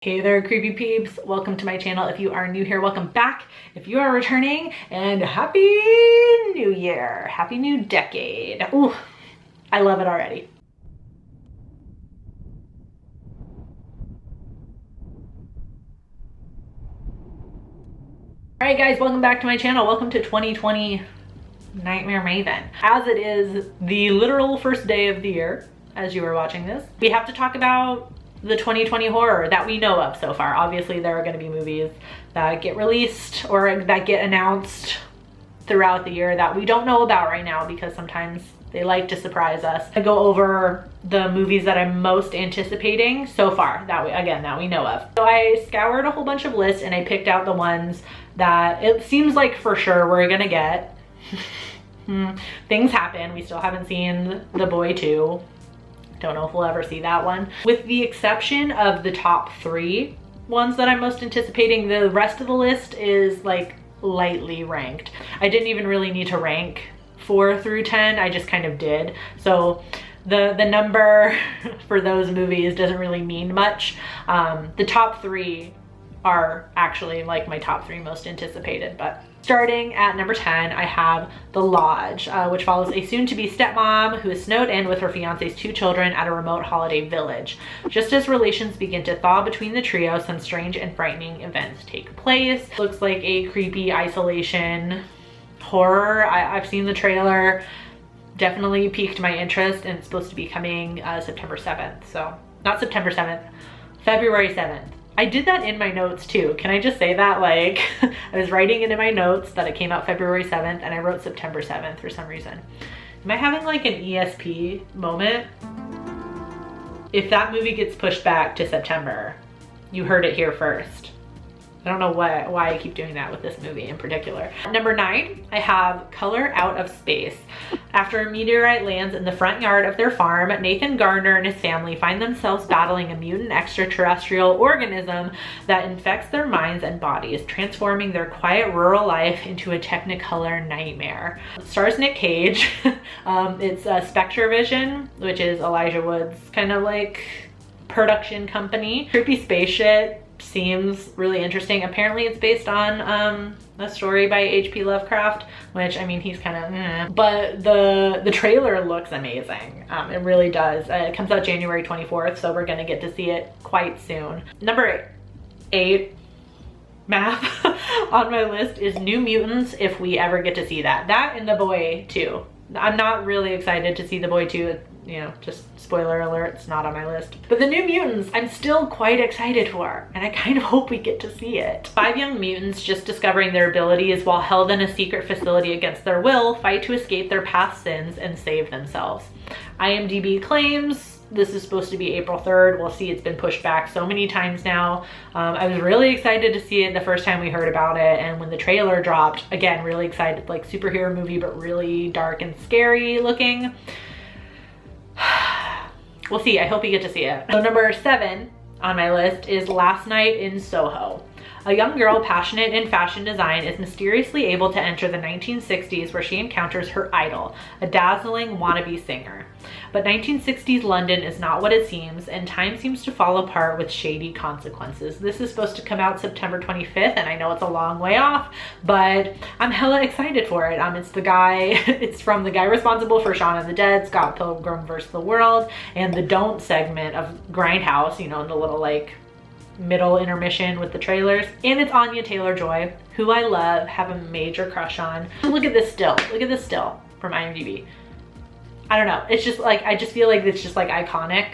Hey there, creepy peeps. Welcome to my channel. If you are new here, welcome back. If you are returning, and happy new year. Happy new decade. Ooh, I love it already. All right, guys, welcome back to my channel. Welcome to 2020 Nightmare Maven. As it is the literal first day of the year, as you are watching this, we have to talk about the 2020 horror that we know of so far. Obviously, there are going to be movies that get released or that get announced throughout the year that we don't know about right now because sometimes they like to surprise us. I go over the movies that I'm most anticipating so far that we know of. So I scoured a whole bunch of lists and I picked out the ones that it seems like for sure we're gonna get. Things happen. We still haven't seen The Boy 2. Don't know if we'll ever see that one. With the exception of the top 3 ones that I'm most anticipating, the rest of the list is like lightly ranked. I didn't even really need to rank 4 through 10, I just kind of did. So the number for those movies doesn't really mean much. The top 3 are actually like my top 3 most anticipated, but starting at number 10, I have The Lodge, which follows a soon-to-be stepmom who is snowed in with her fiance's 2 children at a remote holiday village. Just as relations begin to thaw between the trio, some strange and frightening events take place. Looks like a creepy isolation horror. I've seen the trailer, definitely piqued my interest, and it's supposed to be coming September 7th. So, not September 7th, February 7th. I did that in my notes too. Can I just say that? Like, I was writing it in my notes that it came out February 7th and I wrote September 7th for some reason. Am I having like an ESP moment? If that movie gets pushed back to September, you heard it here first. I don't know why I keep doing that with this movie in particular. Number 9, I have Color Out of Space. After a meteorite lands in the front yard of their farm, Nathan Gardner and his family find themselves battling a mutant extraterrestrial organism that infects their minds and bodies, transforming their quiet rural life into a technicolor nightmare. It stars Nick Cage. It's Spectre Vision, which is Elijah Wood's kind of like production company. Creepy space shit. Seems really interesting. Apparently it's based on a story by H.P. Lovecraft, which, I mean, he's kind of but the trailer looks amazing. It really does. It comes out January 24th, so we're gonna get to see it quite soon. Number 8 math on my list is New Mutants, if we ever get to see that. That and The Boy 2. I'm not really excited to see The Boy 2. You know, just spoiler alert, it's not on my list. But the New Mutants, I'm still quite excited for, and I kind of hope we get to see it. 5 young mutants, just discovering their abilities while held in a secret facility against their will, fight to escape their past sins and save themselves. IMDb claims this is supposed to be April 3rd. We'll see, it's been pushed back so many times now. I was really excited to see it the first time we heard about it, and when the trailer dropped, again, really excited. Like superhero movie, but really dark and scary looking. We'll see. I hope you get to see it. So number 7 on my list is Last Night in Soho. A young girl passionate in fashion design is mysteriously able to enter the 1960s where she encounters her idol, a dazzling wannabe singer. But 1960s London is not what it seems, and time seems to fall apart with shady consequences. This is supposed to come out September 25th, and I know it's a long way off, but I'm hella excited for it. It's from the guy responsible for Shaun of the Dead, Scott Pilgrim vs. the World, and the Don't segment of Grindhouse, you know, the little like middle intermission with the trailers. And it's Anya Taylor-Joy, who I love, have a major crush on. Look at this still. Look at this still from IMDb. I don't know. It's just like, I just feel like it's just like iconic.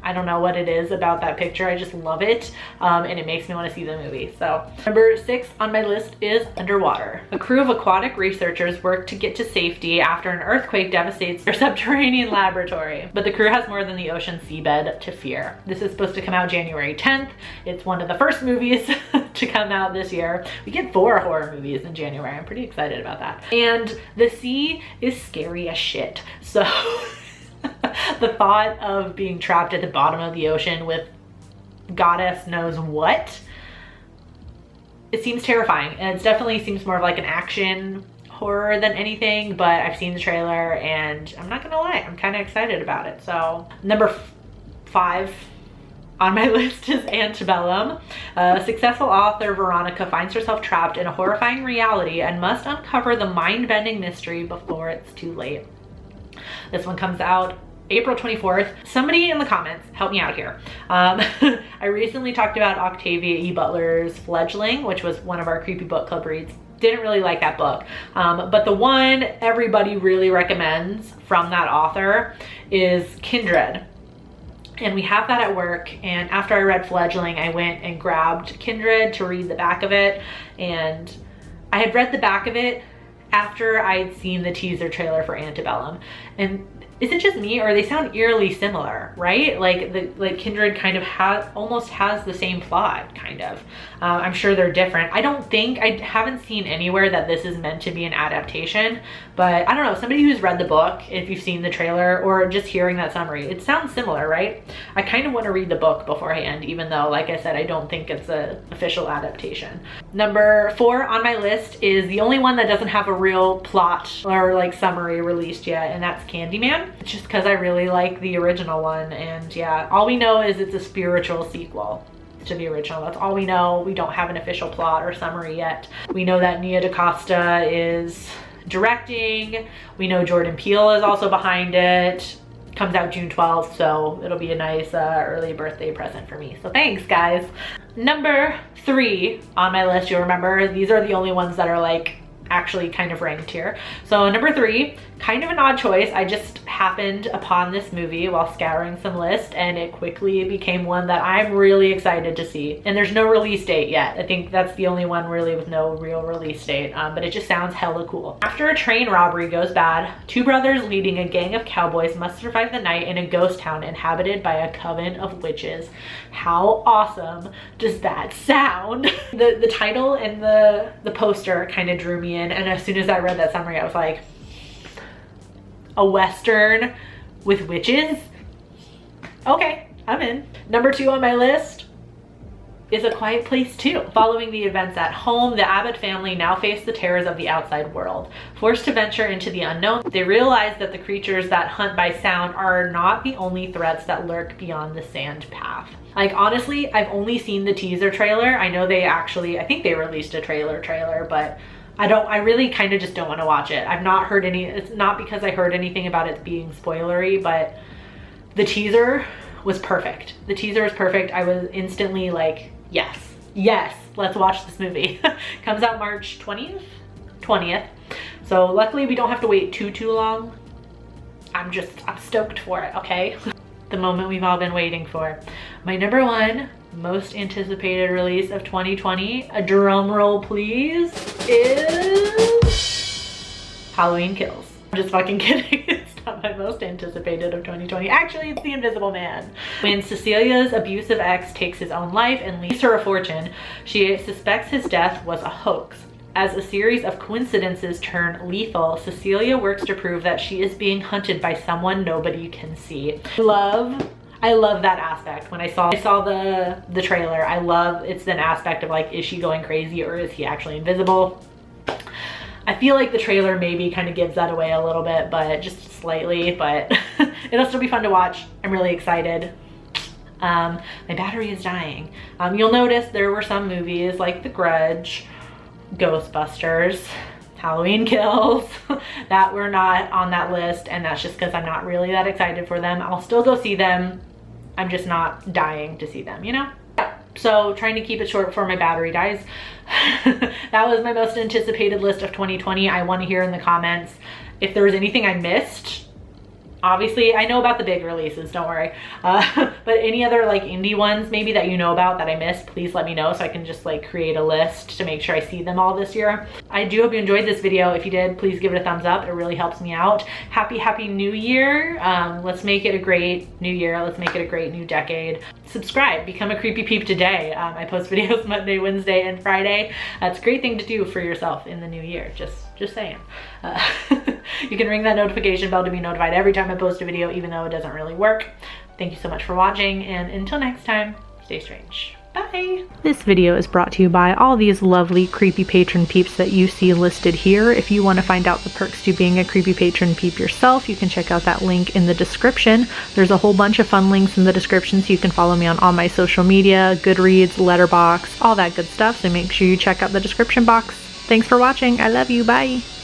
I don't know what it is about that picture. I just love it. And it makes me want to see the movie. So number 6 on my list is Underwater. A crew of aquatic researchers work to get to safety after an earthquake devastates their subterranean laboratory. But the crew has more than the ocean seabed to fear. This is supposed to come out January 10th. It's one of the first movies to come out this year. We get 4 horror movies in January. I'm pretty excited about that. And the sea is scary as shit. So the thought of being trapped at the bottom of the ocean with goddess knows what, it seems terrifying. And it definitely seems more of like an action horror than anything, but I've seen the trailer and I'm not gonna lie, I'm kind of excited about it. So number 5 on my list is Antebellum. Successful author Veronica finds herself trapped in a horrifying reality and must uncover the mind-bending mystery before it's too late. This one comes out April 24th. Somebody in the comments, help me out here. I recently talked about Octavia E. Butler's Fledgling, which was one of our creepy book club reads. Didn't really like that book. But the one everybody really recommends from that author is Kindred. And we have that at work, and after I read Fledgling, I went and grabbed Kindred to read the back of it, and I had read the back of it after I'd seen the teaser trailer for Antebellum. And is it just me, or they sound eerily similar, right? Like Kindred kind of almost has the same plot, kind of. I'm sure they're different. I haven't seen anywhere that this is meant to be an adaptation, but I don't know, somebody who's read the book, if you've seen the trailer or just hearing that summary, it sounds similar, right? I kind of want to read the book beforehand, even though, like I said, I don't think it's an official adaptation. Number 4 on my list is the only one that doesn't have a real plot or like summary released yet, and that's Candyman. Just because I really like the original one, and yeah, all we know is it's a spiritual sequel to the original. That's all we know. We don't have an official plot or summary yet. We know that Nia DaCosta is directing. We know Jordan Peele is also behind it. Comes out June 12th, so it'll be a nice early birthday present for me. So thanks, guys. Number 3 on my list, you'll remember, these are the only ones that are like actually kind of ranked here. So number 3, kind of an odd choice. I just happened upon this movie while scouring some lists, and it quickly became one that I'm really excited to see. And there's no release date yet. I think that's the only one really with no real release date, but it just sounds hella cool. After a train robbery goes bad, 2 brothers leading a gang of cowboys must survive the night in a ghost town inhabited by a coven of witches. How awesome does that sound? The title and the poster kind of drew me in, and as soon as I read that summary, I was like, a Western with witches? Okay, I'm in. Number 2 on my list is A Quiet Place 2. Following the events at home, the Abbott family now face the terrors of the outside world. Forced to venture into the unknown, they realize that the creatures that hunt by sound are not the only threats that lurk beyond the sand path. Like, honestly, I've only seen the teaser trailer. I know I think they released a trailer, but I really kind of just don't want to watch it. I've not heard it's not because I heard anything about it being spoilery, but the teaser was perfect. The teaser was perfect. I was instantly like, yes, let's watch this movie. Comes out March 20th. So luckily we don't have to wait too long. I'm stoked for it, okay? The moment we've all been waiting for. My number 1 most anticipated release of 2020, a drum roll please, is Halloween Kills. I'm just fucking kidding. It's not my most anticipated of 2020. Actually, it's The Invisible Man. When Cecilia's abusive ex takes his own life and leaves her a fortune, she suspects his death was a hoax. As a series of coincidences turn lethal, Cecilia works to prove that she is being hunted by someone nobody can see. I love that aspect. When I saw the trailer, it's an aspect of like, is she going crazy or is he actually invisible? I feel like the trailer maybe kind of gives that away a little bit, but just slightly, but it'll still be fun to watch. I'm really excited. My battery is dying. You'll notice there were some movies like The Grudge, Ghostbusters, Halloween Kills that were not on that list, and that's just because I'm not really that excited for them. I'll still go see them. I'm just not dying to see them, you know? So trying to keep it short before my battery dies. That was my most anticipated list of 2020. I want to hear in the comments if there was anything I missed. Obviously, I know about the big releases, don't worry. But any other like indie ones maybe that you know about that I missed, please let me know so I can just like create a list to make sure I see them all this year. I do hope you enjoyed this video. If you did, please give it a thumbs up. It really helps me out. Happy New Year. Let's make it a great new year. Let's make it a great new decade. Subscribe, become a creepy peep today. I post videos Monday, Wednesday, and Friday. That's a great thing to do for yourself in the new year. Just saying. You can ring that notification bell to be notified every time I post a video, even though it doesn't really work. Thank you so much for watching, and until next time, stay strange. Bye! This video is brought to you by all these lovely creepy patron peeps that you see listed here. If you want to find out the perks to being a creepy patron peep yourself, you can check out that link in the description. There's a whole bunch of fun links in the description so you can follow me on all my social media, Goodreads, Letterboxd, all that good stuff, so make sure you check out the description box. Thanks for watching. I love you. Bye!